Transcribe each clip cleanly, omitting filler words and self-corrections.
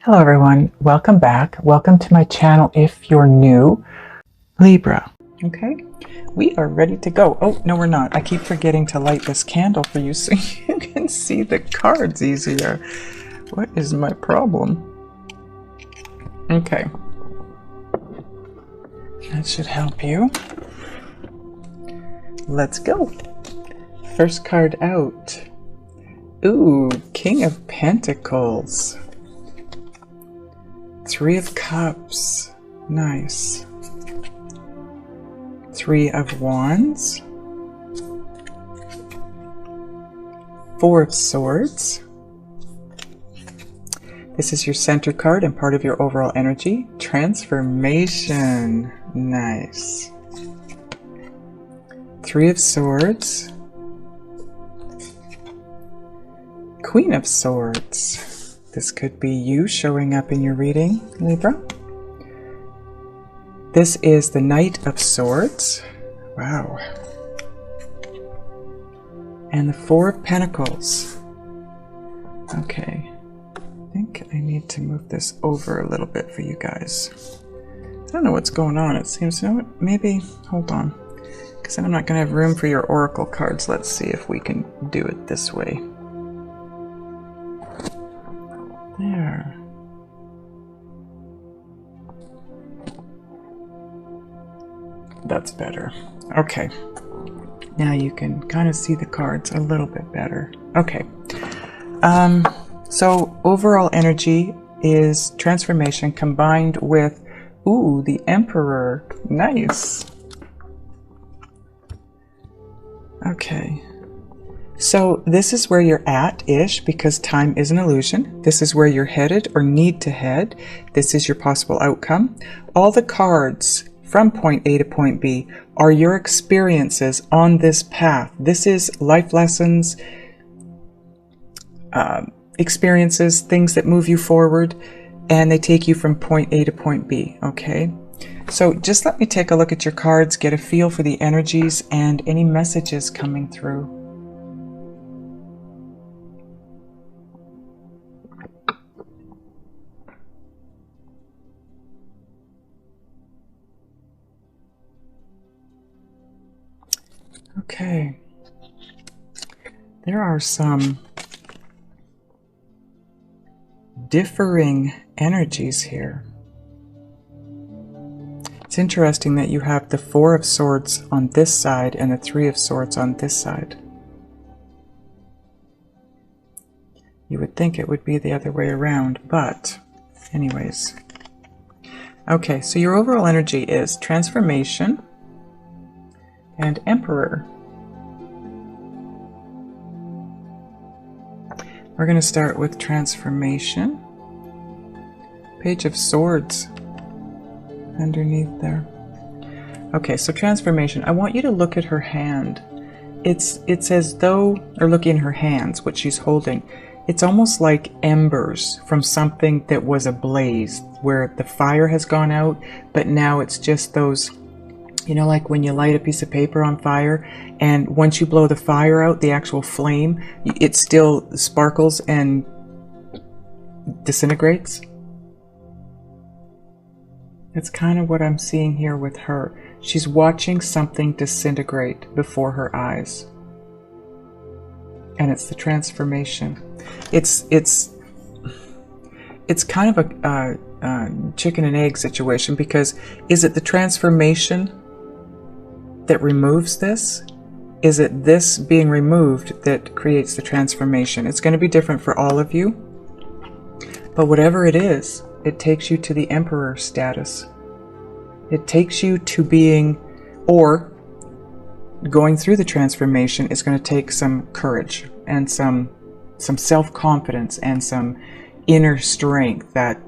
Hello everyone, welcome back. Welcome to my channel if you're new. Libra. Okay, we are ready to go. Oh, no we're not. I keep forgetting to light this candle for you so you can see the cards easier. What is my problem? Okay. That should help you. Let's go. First card out. Ooh, King of Pentacles. Three of Cups. Nice. Three of Wands. Four of Swords. This is your center card and part of your overall energy. Transformation. Nice. Three of Swords. Queen of Swords. This could be you showing up in your reading, Libra. This is the Knight of Swords. Wow. And the Four of Pentacles. Okay. I think I need to move this over a little bit for you guys. I don't know what's going on. It seems, you know what, maybe, hold on. Because then I'm not going to have room for your oracle cards. Let's see if we can do it this way. There. That's better. Okay. Now you can kind of see the cards a little bit better. Okay. So overall energy is transformation combined with, ooh, the Emperor. Nice. Okay. So this is where you're at-ish because time is an illusion. This is where you're headed or need to head. This is your possible outcome. All the cards from point A to point B are your experiences on this path. This is life lessons, experiences, things that move you forward, and they take you from point A to point B, okay? So just let me take a look at your cards, get a feel for the energies and any messages coming through. Okay. There are some differing energies here. It's interesting that you have the Four of Swords on this side and the Three of Swords on this side. You would think it would be the other way around, but anyways. Okay, so your overall energy is transformation and Emperor. We're going to start with transformation. Page of Swords underneath there. Okay, so transformation. I want you to look at her hand. It's as though, or look in her hands, what she's holding. It's almost like embers from something that was ablaze, where the fire has gone out, but now it's just those, you know, like when you light a piece of paper on fire, and once you blow the fire out, the actual flame, it still sparkles and disintegrates. That's kind of what I'm seeing here with her. She's watching something disintegrate before her eyes. And it's the transformation. It's kind of a chicken and egg situation, because is it the transformation that removes this? Is it this being removed that creates the transformation? It's going to be different for all of you, but whatever it is, it takes you to the Emperor status. It takes you to being, or going through the transformation is going to take some courage and some self-confidence and some inner strength that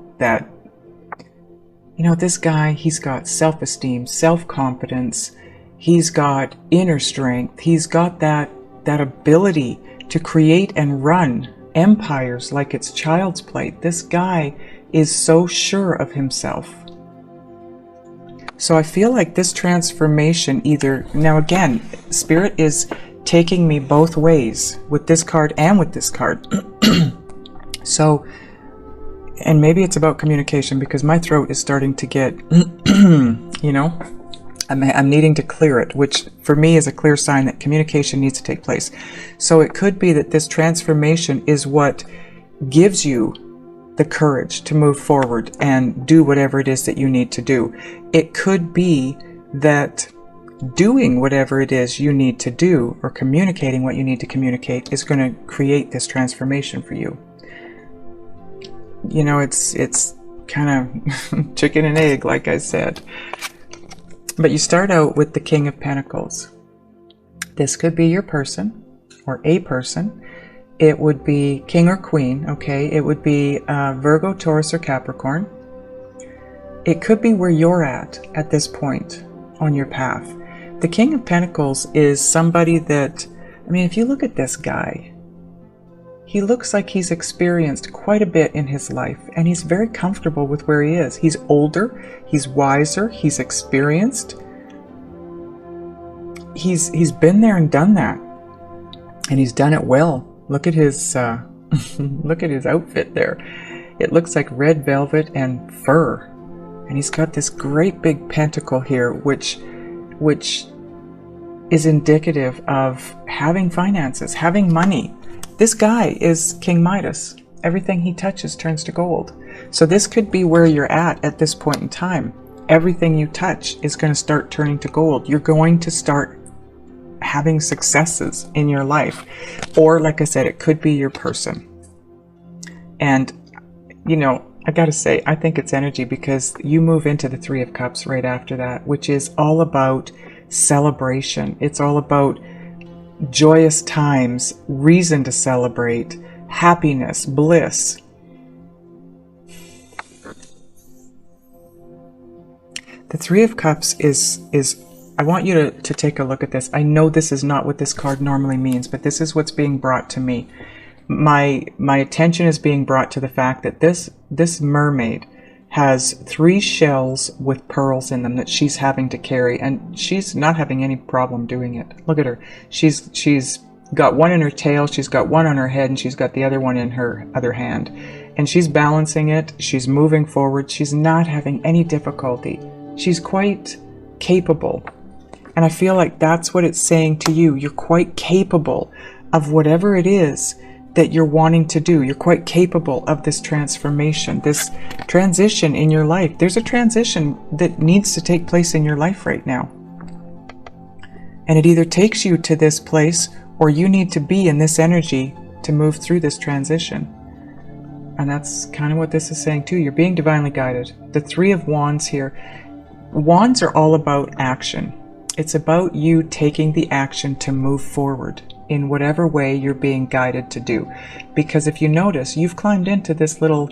you know, this guy, he's got self-esteem, self-confidence. He's got inner strength. He's got that ability to create and run empires like it's child's play. This guy is so sure of himself. So I feel like this transformation either, now again, Spirit is taking me both ways with this card and with this card. So And maybe it's about communication, because my throat is starting to get, you know, I'm needing to clear it, which for me is a clear sign that communication needs to take place. So it could be that this transformation is what gives you the courage to move forward and do whatever it is that you need to do. It could be that doing whatever it is you need to do, or communicating what you need to communicate, is going to create this transformation for you. You know, it's kind of chicken and egg, like I said. But you start out with the King of Pentacles. This could be your person, or a person. It would be King or Queen, okay? It would be Virgo, Taurus, or Capricorn. It could be where you're at this point on your path. The King of Pentacles is somebody that, I mean, if you look at this guy, he looks like he's experienced quite a bit in his life, and he's very comfortable with where he is. He's older, he's wiser, he's experienced. He's been there and done that, and he's done it well. Look at his look at his outfit there. It looks like red velvet and fur, and he's got this great big pentacle here, which is indicative of having finances, having money. This guy is King Midas. Everything he touches turns to gold. So this could be where you're at this point in time. Everything you touch is going to start turning to gold. You're going to start having successes in your life. Or, like I said, it could be your person. And, you know, I gotta say, I think it's energy, because you move into the Three of Cups right after that, which is all about celebration. It's all about joyous times, reason to celebrate, happiness, bliss. The Three of Cups is I want you to take a look at this. I know this is not what this card normally means, but this is what's being brought to me. My attention is being brought to the fact that this mermaid has 3 shells with pearls in them that she's having to carry, and she's not having any problem doing it. Look at her. She's got one in her tail, she's got one on her head, and she's got the other one in her other hand. And she's balancing it, she's moving forward, she's not having any difficulty. She's quite capable. And I feel like that's what it's saying to you. You're quite capable of whatever it is that you're wanting to do. You're quite capable of this transformation, this transition in your life. There's a transition that needs to take place in your life right now. And it either takes you to this place, or you need to be in this energy to move through this transition. And that's kind of what this is saying too. You're being divinely guided. The Three of Wands here. Wands are all about action. It's about you taking the action to move forward in whatever way you're being guided to do. Because if you notice, you've climbed into this little,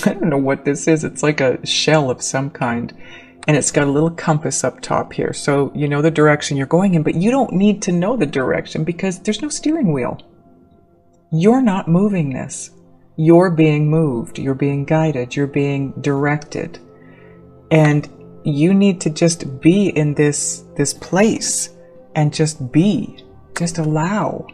I don't know what this is. It's like a shell of some kind. And it's got a little compass up top here. So you know the direction you're going in, but you don't need to know the direction because there's no steering wheel. You're not moving this. You're being moved. You're being guided. You're being directed. And you need to just be in this place and just be. Just allow.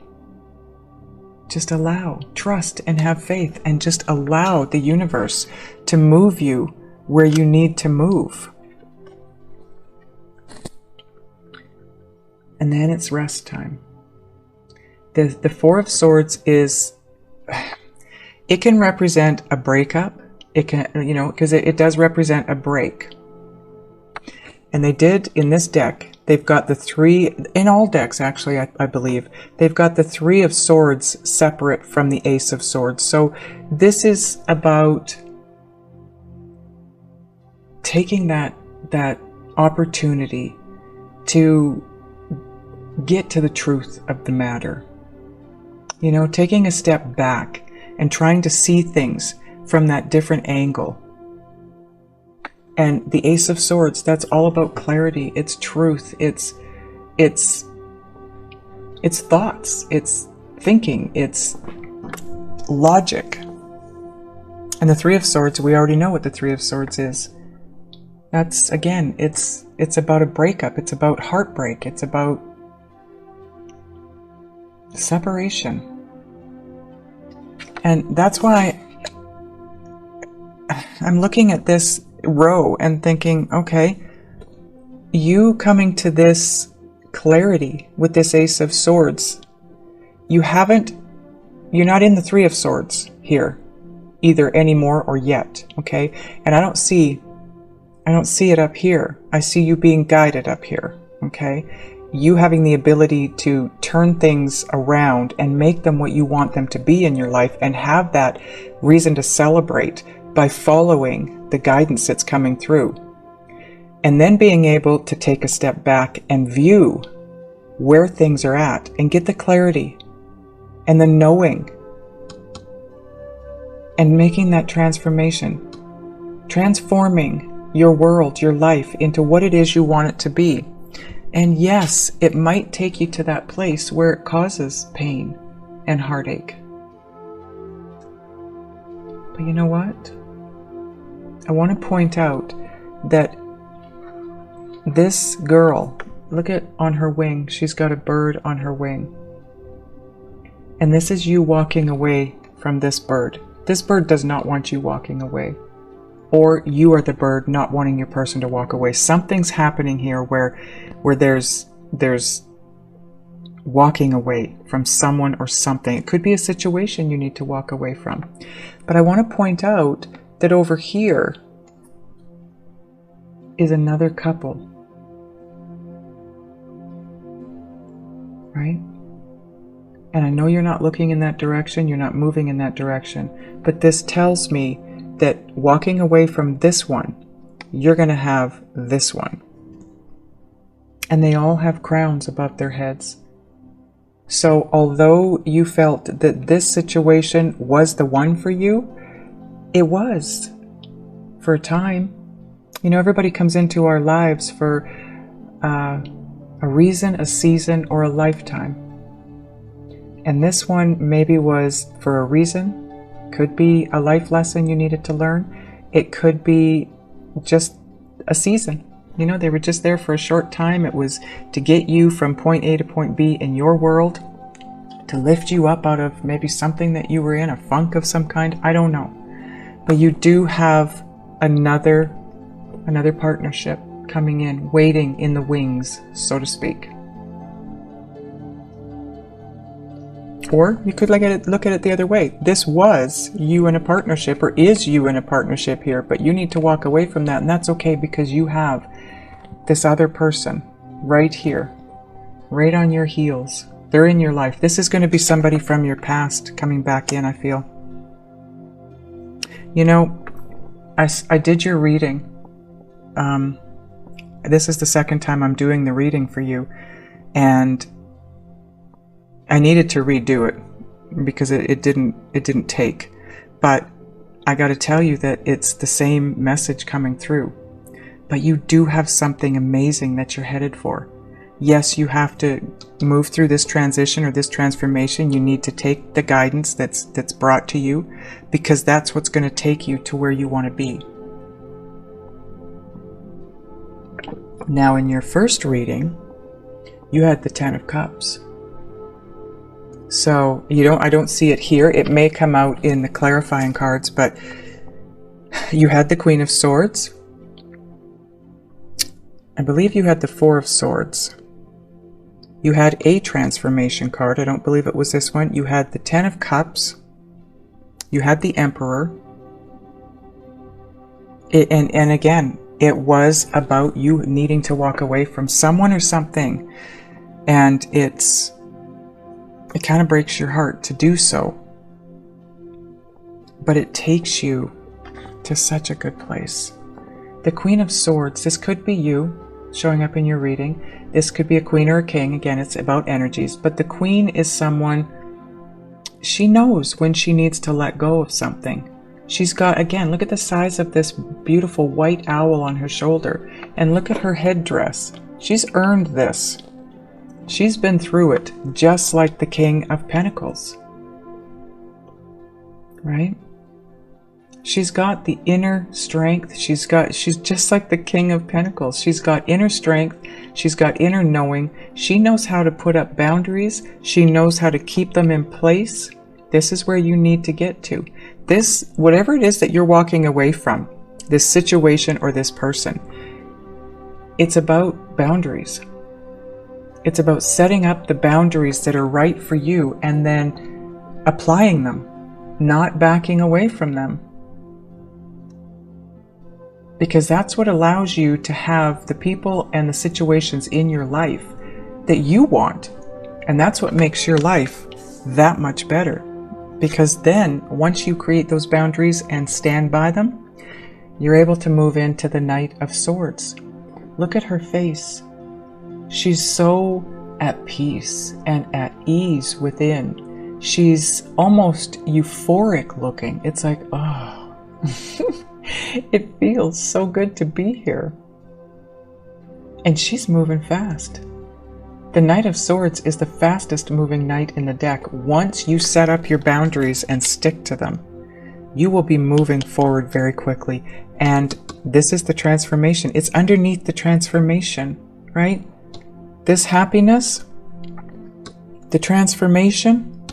Just allow. Trust and have faith, and just allow the universe to move you where you need to move. And then it's rest time. The Four of Swords is, it can represent a breakup. It can, you know, because it does represent a break. And they did in this deck, they've got the 3, in all decks actually, I believe, they've got the 3 of Swords separate from the Ace of Swords. So this is about taking that opportunity to get to the truth of the matter. You know, taking a step back and trying to see things from that different angle. And the Ace of Swords, that's all about clarity. It's truth. It's thoughts. It's thinking. It's logic. And the Three of Swords, we already know what the Three of Swords is. That's, again, it's about a breakup. It's about heartbreak. It's about separation. And that's why I'm looking at this row and thinking, okay, you coming to this clarity with this Ace of Swords, you're not in the Three of Swords here, either anymore or yet, okay? And I don't see it up here. I see you being guided up here, okay? You having the ability to turn things around and make them what you want them to be in your life, and have that reason to celebrate by following the guidance that's coming through. And then being able to take a step back and view where things are at and get the clarity and the knowing and making that transformation, transforming your world, your life into what it is you want it to be. And yes, it might take you to that place where it causes pain and heartache. But you know what? I want to point out that this girl, look at on her wing, she's got a bird on her wing. And this is you walking away from this bird. This bird does not want you walking away. Or you are the bird not wanting your person to walk away. Something's happening here where there's walking away from someone or something. It could be a situation you need to walk away from. But I want to point out that over here is another couple. Right? And I know you're not looking in that direction, you're not moving in that direction, but this tells me that walking away from this one, you're going to have this one. And they all have crowns above their heads. So although you felt that this situation was the one for you, it was for a time. You know, everybody comes into our lives for a reason, a season, or a lifetime. And this one maybe was for a reason. Could be a life lesson you needed to learn. It could be just a season. You know, they were just there for a short time. It was to get you from point A to point B in your world, to lift you up out of maybe something that you were in, a funk of some kind. I don't know. But you do have another partnership coming in, waiting in the wings, so to speak. Or you could look at it the other way. This was you in a partnership, or is you in a partnership here, but you need to walk away from that, and that's okay, because you have this other person right here, right on your heels. They're in your life. This is going to be somebody from your past coming back in, I feel. You know, I did your reading. This is the second time I'm doing the reading for you, and I needed to redo it because it didn't take. But I got to tell you that it's the same message coming through. But you do have something amazing that you're headed for. Yes, you have to move through this transition or this transformation. You need to take the guidance that's brought to you, because that's what's going to take you to where you want to be. Now, in your first reading, you had the Ten of Cups. So I don't see it here. It may come out in the clarifying cards, but you had the Queen of Swords. I believe you had the Four of Swords. You had a transformation card. I don't believe it was this one. You had the Ten of Cups. You had the Emperor. And again, it was about you needing to walk away from someone or something. And it kind of breaks your heart to do so. But it takes you to such a good place. The Queen of Swords, this could be you showing up in your reading. This could be a queen or a king. Again, it's about energies. But the queen is someone, she knows when she needs to let go of something. She's got, again, look at the size of this beautiful white owl on her shoulder. And look at her headdress. She's earned this. She's been through it, just like the King of Pentacles. Right? She's got the inner strength. She's just like the King of Pentacles. She's got inner strength. She's got inner knowing. She knows how to put up boundaries. She knows how to keep them in place. This is where you need to get to. This, whatever it is that you're walking away from, this situation or this person, it's about boundaries. It's about setting up the boundaries that are right for you and then applying them, not backing away from them. Because that's what allows you to have the people and the situations in your life that you want. And that's what makes your life that much better. Because then, once you create those boundaries and stand by them, you're able to move into the Knight of Swords. Look at her face. She's so at peace and at ease within. She's almost euphoric looking. It's like, oh, it feels so good to be here. And she's moving fast. The Knight of Swords is the fastest moving knight in the deck. Once you set up your boundaries and stick to them, you will be moving forward very quickly. And this is the transformation. It's underneath the transformation, right? This happiness, the transformation,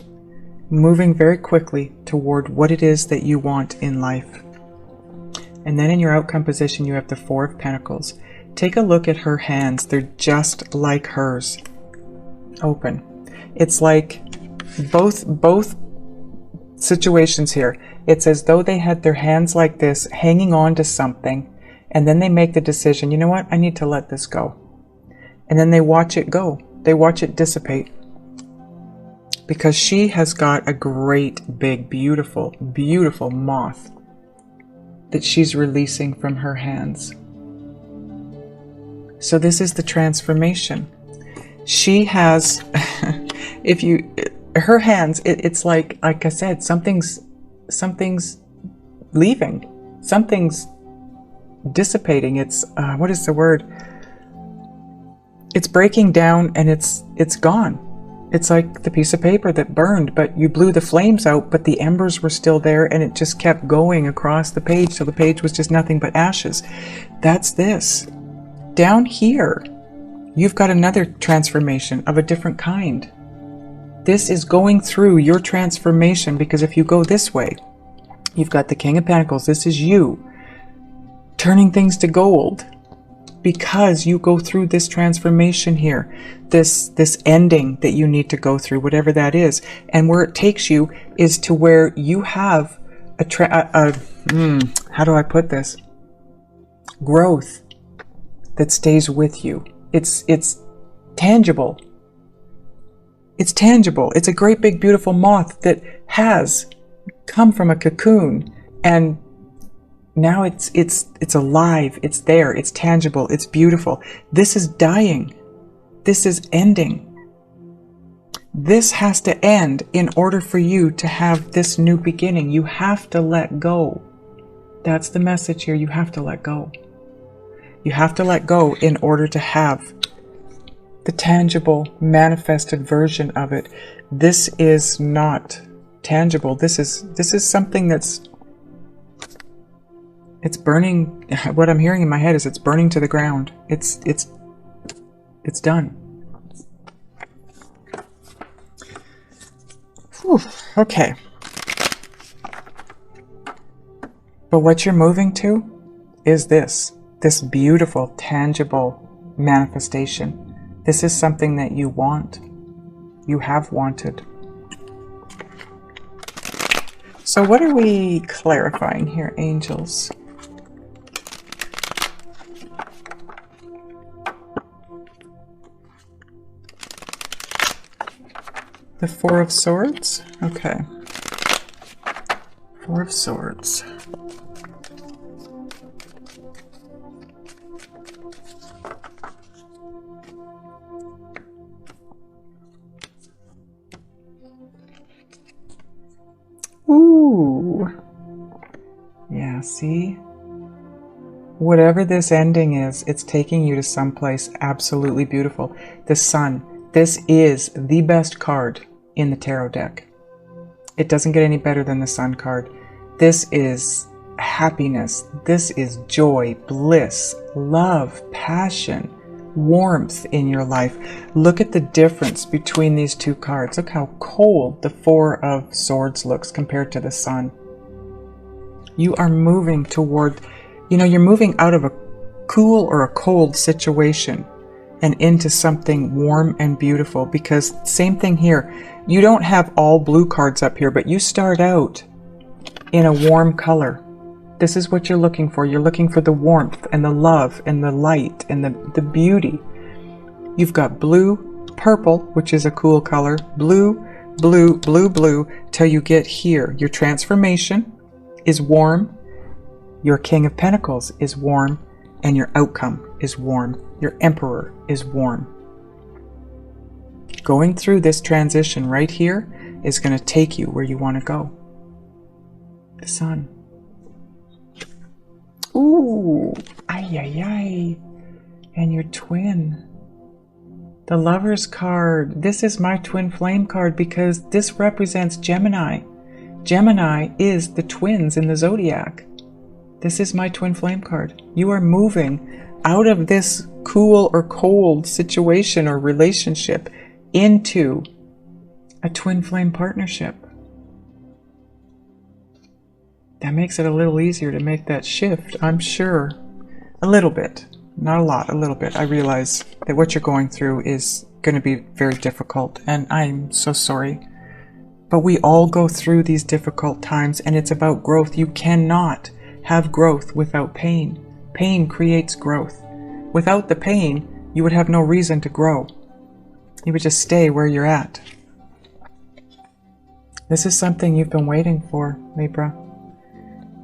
moving very quickly toward what it is that you want in life. And then in your outcome position, you have the Four of Pentacles. Take a look at her hands. They're just like hers. Open. It's like both situations here. It's as though they had their hands like this, hanging on to something, and then they make the decision, you know what, I need to let this go. And then they watch it go. They watch it dissipate. Because she has got a great, big, beautiful, beautiful moth that she's releasing from her hands. So this is the transformation. She has, her hands, it's like I said, something's leaving. Something's dissipating. It's, what is the word? It's breaking down and it's gone. It's like the piece of paper that burned, but you blew the flames out, but the embers were still there and it just kept going across the page. So the page was just nothing but ashes. That's this. Down here, you've got another transformation of a different kind. This is going through your transformation, because if you go this way, you've got the King of Pentacles. This is you turning things to gold because you go through this transformation here, this ending that you need to go through, whatever that is. And where it takes you is to where you have how do I put this? Growth that stays with you. It's tangible. It's tangible. It's a great big beautiful moth that has come from a cocoon, and now it's alive. It's there. It's tangible. It's beautiful. This is dying. This is ending. This has to end in order for you to have this new beginning. You have to let go. That's the message here. You have to let go. You have to let go in order to have the tangible, manifested version of it. This is not tangible. This is something it's burning. What I'm hearing in my head is it's burning to the ground. It's done. Whew, okay. But what you're moving to is this beautiful, tangible manifestation. This is something that you want. You have wanted. So what are we clarifying here, angels? The Four of Swords? Okay. Four of Swords. Ooh. Yeah, see? Whatever this ending is, it's taking you to someplace absolutely beautiful. The Sun. This is the best card in the tarot deck. It doesn't get any better than the Sun card. This is happiness. This is joy, bliss, love, passion, warmth in your life. Look at the difference between these two cards. Look how cold the Four of Swords looks compared to the Sun. You are moving toward, you're moving out of a cool or a cold situation and into something warm and beautiful, because same thing here. You don't have all blue cards up here, but you start out in a warm color. This is what you're looking for. You're looking for the warmth and the love and the light and the beauty. You've got blue, purple, which is a cool color, blue, blue, blue, blue, till you get here. Your transformation is warm. Your King of Pentacles is warm. And your outcome is warm. Your Emperor is warm. Going through this transition right here is going to take you where you want to go. The Sun. Ooh, ay, ay, ay. And your twin. The Lover's card. This is my twin flame card because this represents Gemini. Gemini is the twins in the zodiac. This is my twin flame card. You are moving out of this cool or cold situation or relationship into a twin flame partnership. That makes it a little easier to make that shift, I'm sure. A little bit. Not a lot, a little bit. I realize that what you're going through is going to be very difficult, and I'm so sorry. But we all go through these difficult times, and it's about growth. You cannot have growth without pain. Pain creates growth. Without the pain, you would have no reason to grow. You would just stay where you're at. This is something you've been waiting for, Libra.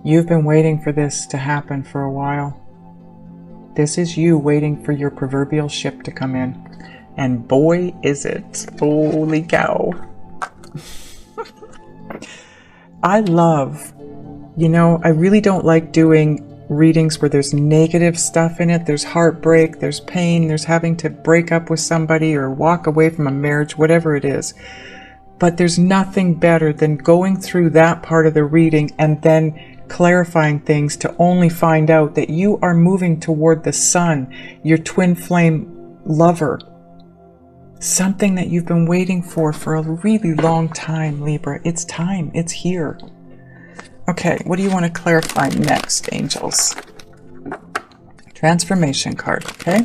You've been waiting for this to happen for a while. This is you waiting for your proverbial ship to come in. And boy, is it. Holy cow. I love, I really don't like doing readings where there's negative stuff in it. There's heartbreak, there's pain, there's having to break up with somebody or walk away from a marriage, whatever it is. But there's nothing better than going through that part of the reading and then clarifying things to only find out that you are moving toward the Sun, your twin flame lover. Something that you've been waiting for a really long time, Libra. It's time. It's here. Okay, what do you want to clarify next, angels? Transformation card, okay?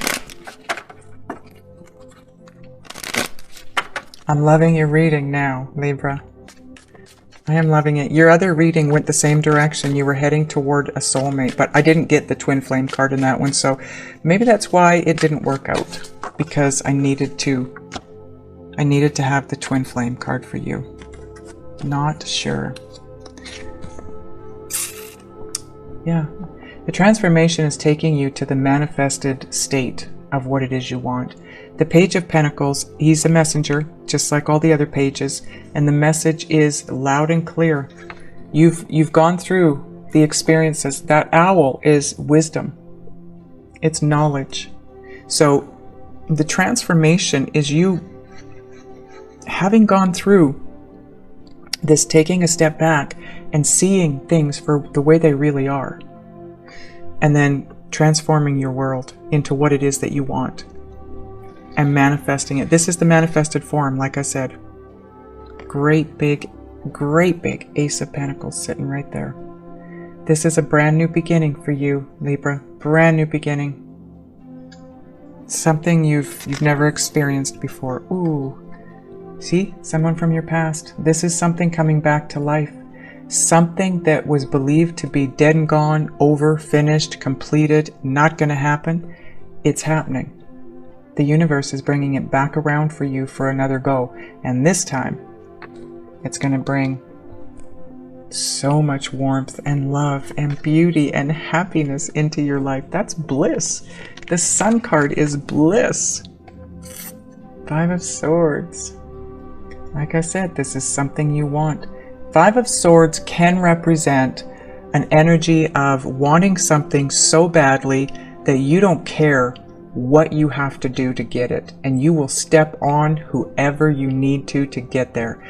I'm loving your reading now, Libra. I am loving it. Your other reading went the same direction. You were heading toward a soulmate, but I didn't get the twin flame card in that one, so maybe that's why it didn't work out, because I needed to have the twin flame card for you. Not sure. Yeah. The transformation is taking you to the manifested state of what it is you want. The Page of Pentacles, he's a messenger, just like all the other pages, and the message is loud and clear. You've gone through the experiences. That owl is wisdom. It's knowledge. So the transformation is you having gone through this, taking a step back and seeing things for the way they really are, and then transforming your world into what it is that you want and manifesting it. This is the manifested form, like I said. Great big Ace of Pentacles sitting right there. This is a brand new beginning for you, Libra. Brand new beginning. Something you've never experienced before. Ooh. See? Someone from your past. This is something coming back to life. Something that was believed to be dead and gone, over, finished, completed, not going to happen. It's happening. The universe is bringing it back around for you for another go. And this time, it's going to bring so much warmth and love and beauty and happiness into your life. That's bliss. The Sun card is bliss. 5 of Swords. Like I said, this is something you want. 5 of Swords can represent an energy of wanting something so badly that you don't care what you have to do to get it, and you will step on whoever you need to get there.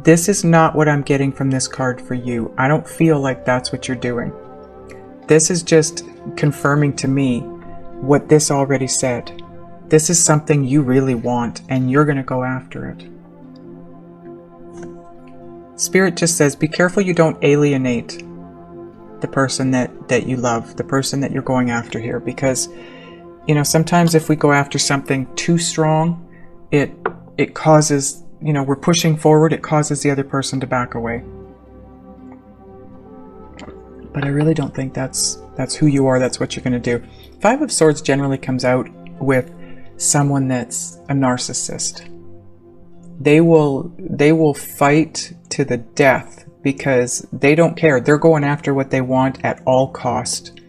This is not what I'm getting from this card for you. I don't feel like that's what you're doing. This is just confirming to me what this already said. This is something you really want, and you're going to go after it. Spirit just says, be careful you don't alienate the person that you love, the person that you're going after here, because, you know, sometimes if we go after something too strong, it causes, you know, we're pushing forward, it causes the other person to back away. But I really don't think that's who you are, that's what you're going to do. Five of Swords generally comes out with someone that's a narcissist. They will fight to the death because they don't care. They're going after what they want at all cost.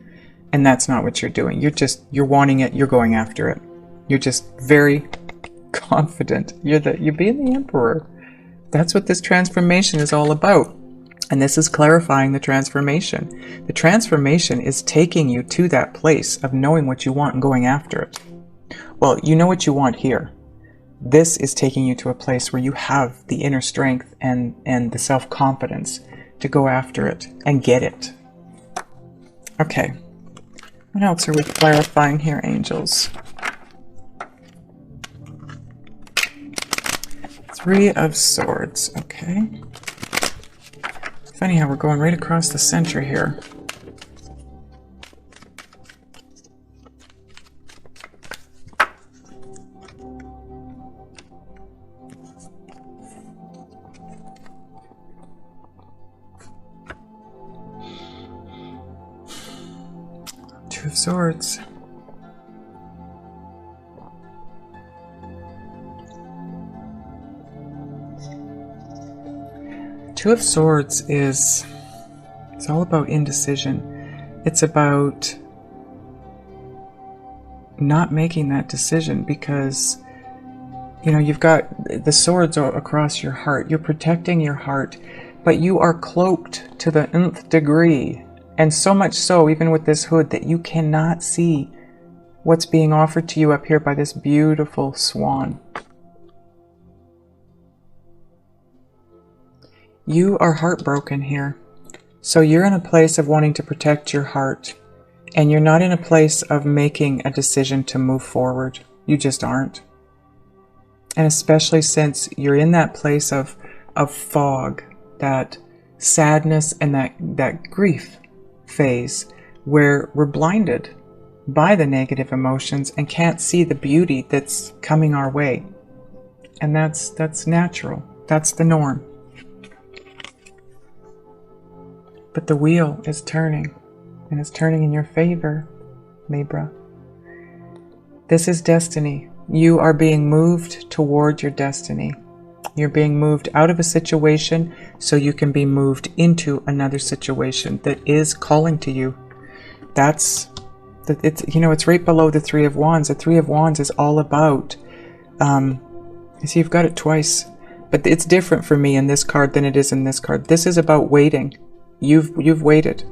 And that's not what you're doing. You're wanting it, you're going after it. You're just very confident. You're being the emperor. That's what this transformation is all about. And this is clarifying the transformation. The transformation is taking you to that place of knowing what you want and going after it. Well, you know what you want here. This is taking you to a place where you have the inner strength and the self-confidence to go after it and get it. Okay. What else are we clarifying here, angels? Three of Swords. Okay. Funny how we're going right across the center here. Two of Swords. Two of Swords it's all about indecision. It's about not making that decision because, you know, you've got the swords across your heart. You're protecting your heart, but you are cloaked to the nth degree. And so much so, even with this hood, that you cannot see what's being offered to you up here by this beautiful swan. You are heartbroken here. So you're in a place of wanting to protect your heart. And you're not in a place of making a decision to move forward. You just aren't. And especially since you're in that place of fog, that sadness and that grief phase where we're blinded by the negative emotions and can't see the beauty that's coming our way. And that's natural. That's the norm. But the wheel is turning, and it's turning in your favor, Libra. This is destiny. You are being moved toward your destiny. You're being moved out of a situation so you can be moved into another situation that is calling to you. It's right below the Three of Wands. The Three of Wands is all about, you see, you've got it twice, but it's different for me in this card than it is in this card. This is about waiting. You've waited.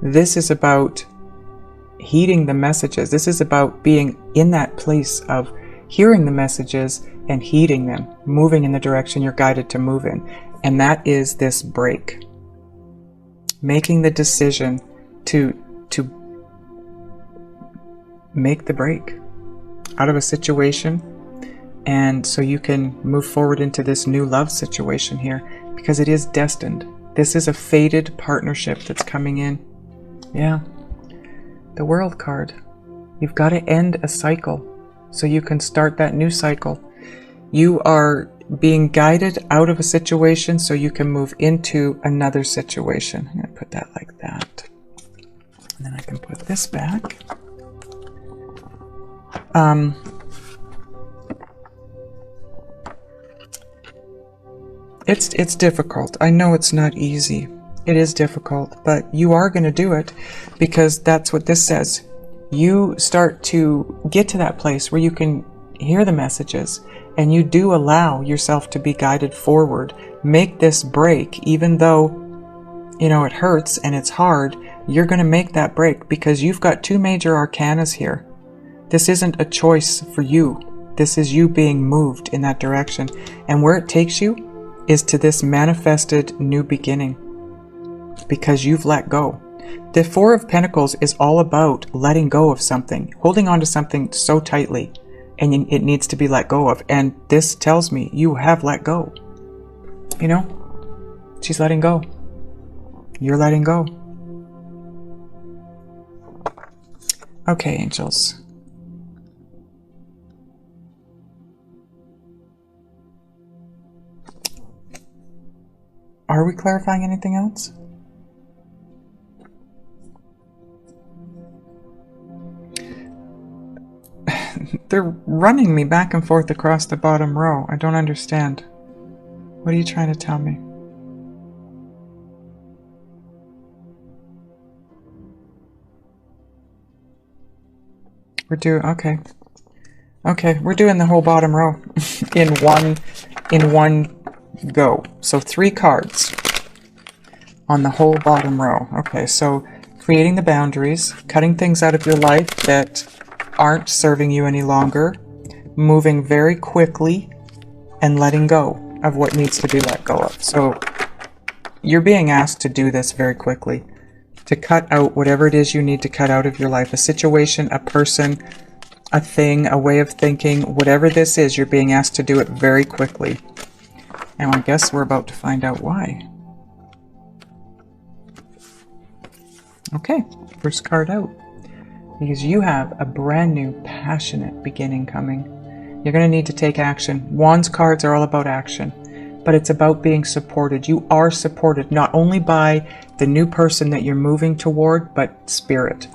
This is about heeding the messages. This is about being in that place of hearing the messages and heeding them, moving in the direction you're guided to move in. And that is this break. Making the decision to make the break out of a situation, and so you can move forward into this new love situation here, because it is destined. This is a fated partnership that's coming in. Yeah. The World card. You've got to end a cycle so you can start that new cycle. You are being guided out of a situation so you can move into another situation. I'm going to put that like that. And then I can put this back. It's difficult. I know it's not easy. It is difficult, but you are going to do it because that's what this says. You start to get to that place where you can hear the messages and you do allow yourself to be guided forward. Make this break, even though, you know, it hurts and it's hard. You're going to make that break because you've got two major arcanas here. This isn't a choice for you. This is you being moved in that direction. And where it takes you is to this manifested new beginning, because you've let go. The Four of Pentacles is all about letting go of something, holding on to something so tightly and it needs to be let go of. And this tells me you have let go. You know, she's letting go. You're letting go. Okay, angels. Are we clarifying anything else? They're running me back and forth across the bottom row. I don't understand. What are you trying to tell me? We're doing, okay. Okay, we're doing the whole bottom row in one go. So 3 cards on the whole bottom row. Okay, so creating the boundaries, cutting things out of your life that aren't serving you any longer, moving very quickly, and letting go of what needs to be let go of. So you're being asked to do this very quickly, to cut out whatever it is you need to cut out of your life, a situation, a person, a thing, a way of thinking, whatever this is, you're being asked to do it very quickly. And I guess we're about to find out why. Okay, first card out. Because you have a brand new, passionate beginning coming. You're going to need to take action. Wands cards are all about action, but it's about being supported. You are supported not only by the new person that you're moving toward, but spirit.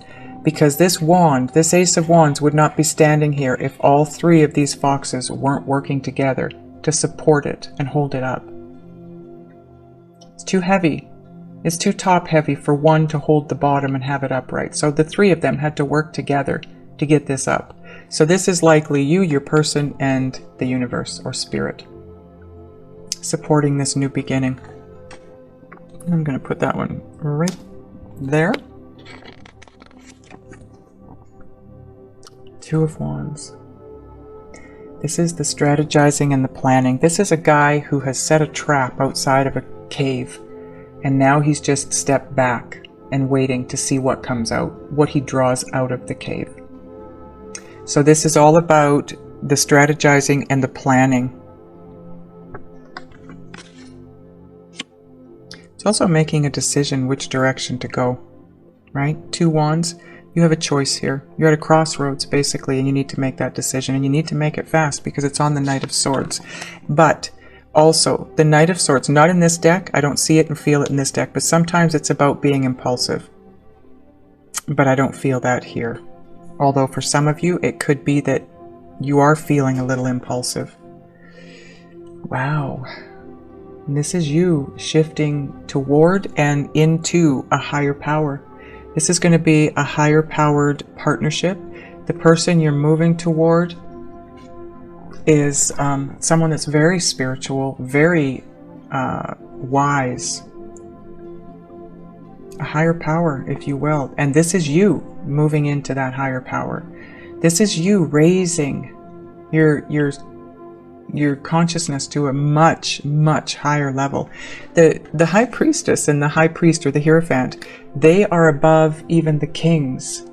Because this wand, this Ace of Wands, would not be standing here if all 3 of these foxes weren't working together to support it and hold it up. It's too heavy. It's too top heavy for one to hold the bottom and have it upright. So the 3 of them had to work together to get this up. So this is likely you, your person, and the universe or spirit supporting this new beginning. I'm going to put that one right there. 2 of Wands. This is the strategizing and the planning. This is a guy who has set a trap outside of a cave. And now he's just stepped back and waiting to see what comes out, what he draws out of the cave. So this is all about the strategizing and the planning. It's also making a decision which direction to go, right? 2 Wands, you have a choice here. You're at a crossroads, basically, and you need to make that decision. And you need to make it fast because it's on the Knight of Swords. But also, the Knight of Swords, not in this deck. I don't see it and feel it in this deck, but sometimes it's about being impulsive. But I don't feel that here. Although for some of you, it could be that you are feeling a little impulsive. Wow. And this is you shifting toward and into a higher power. This is going to be a higher powered partnership. The person you're moving toward is someone that's very spiritual, very wise, a higher power, if you will. And this is you moving into that higher power. This is you raising your consciousness to a much, much higher level. The High Priestess and the High Priest, or the Hierophant, they are above even the kings,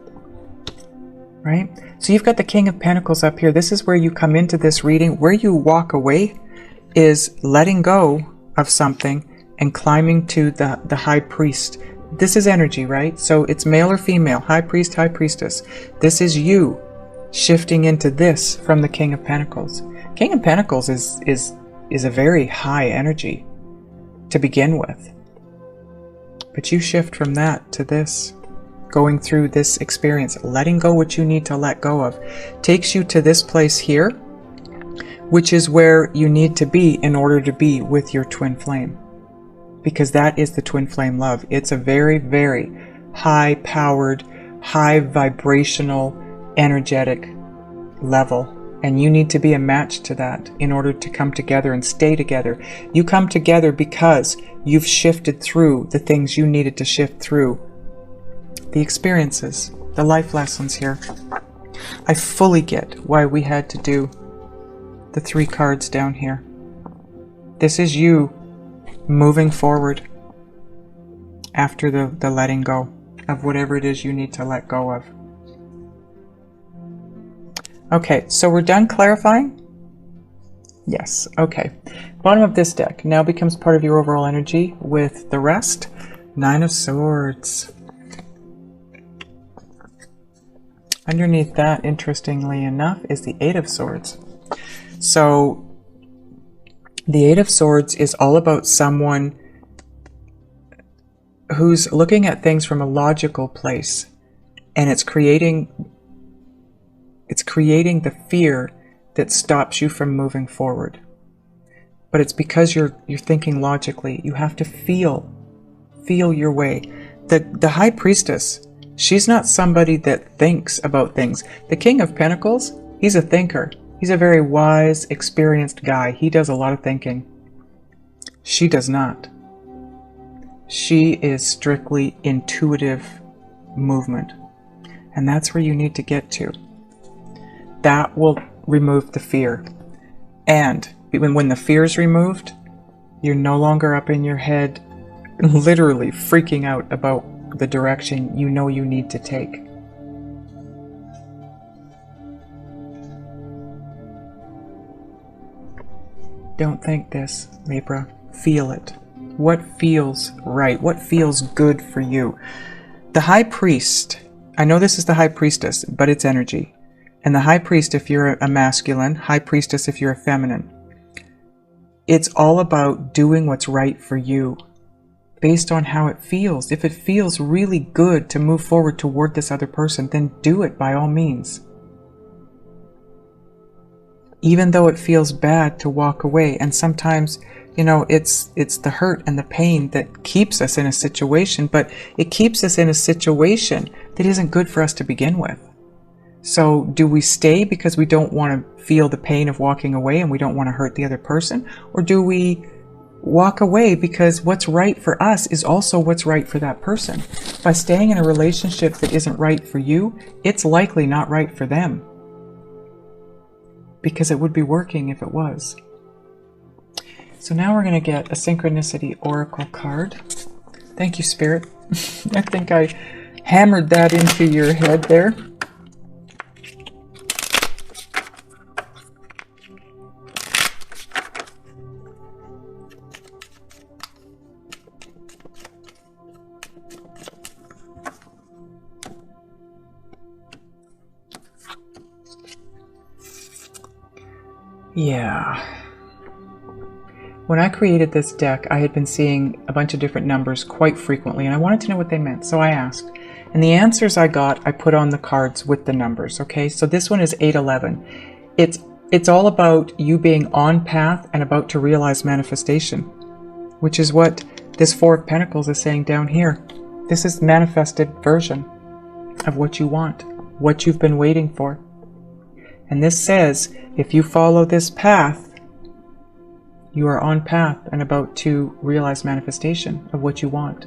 right? So you've got the King of Pentacles up here. This is where you come into this reading. Where you walk away is letting go of something and climbing to the High Priest. This is energy, right? So it's male or female, High Priest, High Priestess. This is you shifting into this from the King of Pentacles. King of Pentacles is a very high energy to begin with. But you shift from that to this. Going through this experience, letting go what you need to let go of, takes you to this place here, which is where you need to be in order to be with your twin flame. Because that is the twin flame love. It's a very, very high powered, high vibrational, energetic level. And you need to be a match to that in order to come together and stay together. You come together because you've shifted through the things you needed to shift through. The experiences, the life lessons here. I fully get why we had to do the 3 cards down here. This is you moving forward after the letting go of whatever it is you need to let go of. Okay, so we're done clarifying? Yes, okay. Bottom of this deck now becomes part of your overall energy with the rest. Nine of Swords. Underneath that, interestingly enough, is the Eight of Swords. So the Eight of Swords is all about someone who's looking at things from a logical place, and it's creating the fear that stops you from moving forward. But it's because you're thinking logically. You have to feel your way. The High Priestess, she's not somebody that thinks about things. The King of Pentacles, he's a thinker. He's a very wise, experienced guy. He does a lot of thinking. She does not. She is strictly intuitive movement. And that's where you need to get to. That will remove the fear. And when the fear is removed, you're no longer up in your head, literally freaking out about the direction you know you need to take. Don't think this, Libra. Feel it. What feels right? What feels good for you? The High Priest, I know this is the High Priestess, but it's energy. And the High Priest, if you're a masculine, High Priestess if you're a feminine. It's all about doing what's right for you, based on how it feels. If it feels really good to move forward toward this other person, then do it by all means. Even though it feels bad to walk away. And sometimes, you know, it's the hurt and the pain that keeps us in a situation, but it keeps us in a situation that isn't good for us to begin with. So do we stay because we don't want to feel the pain of walking away and we don't want to hurt the other person? Or do we walk away because what's right for us is also what's right for that person? By staying in a relationship that isn't right for you, it's likely not right for them. Because it would be working if it was. So now we're going to get a Synchronicity Oracle card. Thank you, Spirit. I think I hammered that into your head there. Yeah. When I created this deck, I had been seeing a bunch of different numbers quite frequently, and I wanted to know what they meant, so I asked. And the answers I got, I put on the cards with the numbers, okay? So this one is 811. It's all about you being on path and about to realize manifestation, which is what this Four of Pentacles is saying down here. This is the manifested version of what you want, what you've been waiting for. And this says, if you follow this path, you are on path and about to realize manifestation of what you want.